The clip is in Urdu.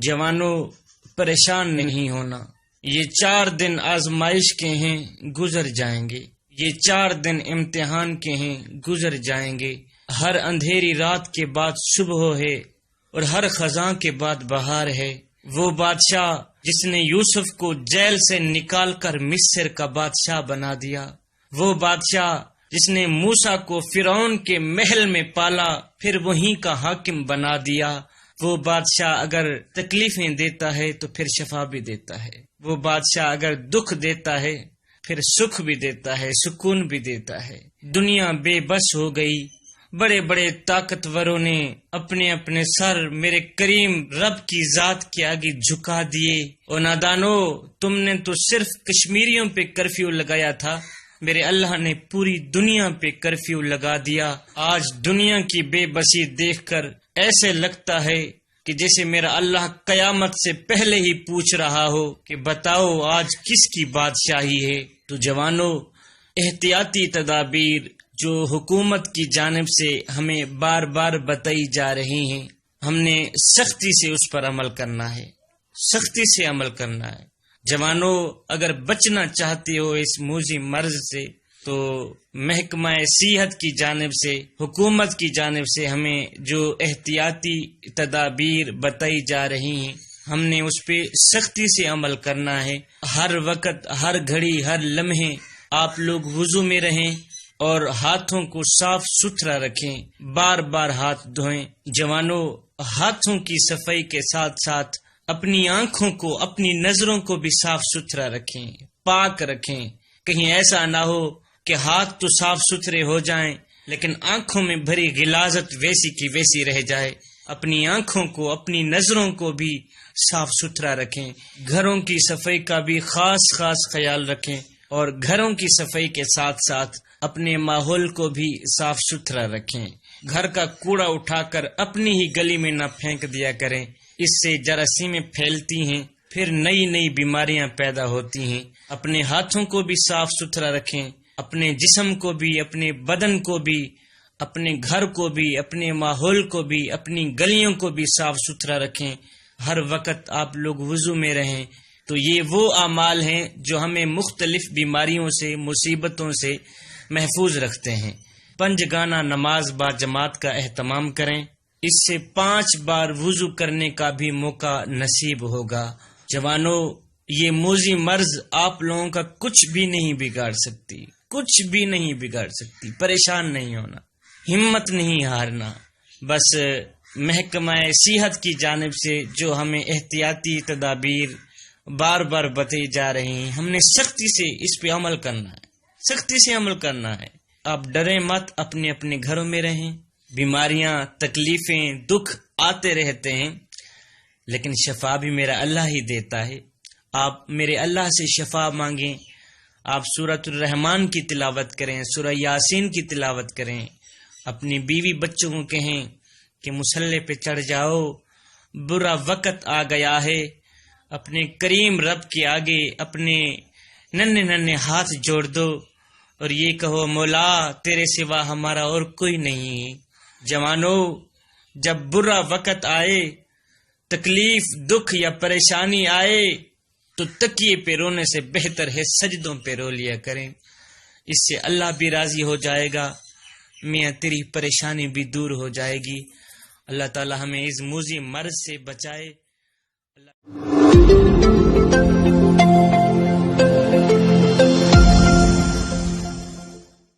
جوانوں پریشان نہیں ہونا، یہ 4 دن آزمائش کے ہیں گزر جائیں گے، یہ 4 دن امتحان کے ہیں گزر جائیں گے۔ ہر اندھیری رات کے بعد صبح ہے اور ہر خزاں کے بعد بہار ہے۔ وہ بادشاہ جس نے یوسف کو جیل سے نکال کر مصر کا بادشاہ بنا دیا، وہ بادشاہ جس نے موسیٰ کو فرعون کے محل میں پالا پھر وہیں کا حاکم بنا دیا، وہ بادشاہ اگر تکلیفیں دیتا ہے تو پھر شفا بھی دیتا ہے، وہ بادشاہ اگر دکھ دیتا ہے پھر سکھ بھی دیتا ہے، سکون بھی دیتا ہے۔ دنیا بے بس ہو گئی، بڑے بڑے طاقتوروں نے اپنے اپنے سر میرے کریم رب کی ذات کے آگے جھکا دیے۔ اور نادانو، تم نے تو صرف کشمیریوں پہ کرفیو لگایا تھا، میرے اللہ نے پوری دنیا پہ کرفیو لگا دیا۔ آج دنیا کی بے بسی دیکھ کر ایسے لگتا ہے کہ جیسے میرا اللہ قیامت سے پہلے ہی پوچھ رہا ہو کہ بتاؤ آج کس کی بادشاہی ہے۔ تو جوانوں، احتیاطی تدابیر جو حکومت کی جانب سے ہمیں بار بار بتائی جا رہی ہیں، ہم نے سختی سے اس پر عمل کرنا ہے، سختی سے عمل کرنا ہے۔ جوانوں، اگر بچنا چاہتے ہو اس موذی مرض سے تو محکمہ صحت کی جانب سے، حکومت کی جانب سے ہمیں جو احتیاطی تدابیر بتائی جا رہی ہیں، ہم نے اس پہ سختی سے عمل کرنا ہے۔ ہر وقت، ہر گھڑی، ہر لمحے آپ لوگ وضو میں رہیں اور ہاتھوں کو صاف ستھرا رکھیں، بار بار ہاتھ دھوئیں۔ جوانوں، ہاتھوں کی صفائی کے ساتھ ساتھ اپنی آنکھوں کو، اپنی نظروں کو بھی صاف ستھرا رکھیں، پاک رکھیں۔ کہیں ایسا نہ ہو کہ ہاتھ تو صاف ستھرے ہو جائیں لیکن آنکھوں میں بھری غلاظت ویسی کی ویسی رہ جائے۔ اپنی آنکھوں کو، اپنی نظروں کو بھی صاف ستھرا رکھیں۔ گھروں کی صفائی کا بھی خاص خیال رکھیں، اور گھروں کی صفائی کے ساتھ ساتھ اپنے ماحول کو بھی صاف ستھرا رکھیں۔ گھر کا کوڑا اٹھا کر اپنی ہی گلی میں نہ پھینک دیا کریں، اس سے جراثیمیں پھیلتی ہیں، پھر نئی نئی بیماریاں پیدا ہوتی ہیں۔ اپنے ہاتھوں کو بھی صاف ستھرا رکھیں، اپنے جسم کو بھی، اپنے بدن کو بھی، اپنے گھر کو بھی، اپنے ماحول کو بھی، اپنی گلیوں کو بھی صاف ستھرا رکھیں۔ ہر وقت آپ لوگ وضو میں رہیں۔ تو یہ وہ اعمال ہیں جو ہمیں مختلف بیماریوں سے، مصیبتوں سے محفوظ رکھتے ہیں۔ 5 گانا نماز با جماعت کا اہتمام کریں، اس سے 5 بار وضو کرنے کا بھی موقع نصیب ہوگا۔ جوانوں، یہ موذی مرض آپ لوگوں کا کچھ بھی نہیں بگاڑ سکتی، کچھ بھی نہیں بگاڑ سکتی۔ پریشان نہیں ہونا، ہمت نہیں ہارنا، بس محکمہ صحت کی جانب سے جو ہمیں احتیاطی تدابیر بار بار بتائی جا رہی ہیں، ہم نے سختی سے اس پہ عمل کرنا ہے، سختی سے عمل کرنا ہے۔ آپ ڈریں مت، اپنے اپنے گھروں میں رہیں۔ بیماریاں، تکلیفیں، دکھ آتے رہتے ہیں لیکن شفا بھی میرا اللہ ہی دیتا ہے۔ آپ میرے اللہ سے شفا مانگیں، آپ سورۃ الرحمن کی تلاوت کریں، سورہ یاسین کی تلاوت کریں، اپنی بیوی بچوں کو کہیں کہ مصلی پہ چڑھ جاؤ، برا وقت آ گیا ہے۔ اپنے کریم رب کے آگے اپنے ننھے ننھے ہاتھ جوڑ دو اور یہ کہو، مولا تیرے سوا ہمارا اور کوئی نہیں ہے۔ جوانوں، جب برا وقت آئے، تکلیف، دکھ یا پریشانی آئے تو تکیے پہ رونے سے بہتر ہے سجدوں پہ رو لیا کریں، اس سے اللہ بھی راضی ہو جائے گا، میاں تیری پریشانی بھی دور ہو جائے گی۔ اللہ تعالی ہمیں اس موذی مرض سے بچائے۔ اللہ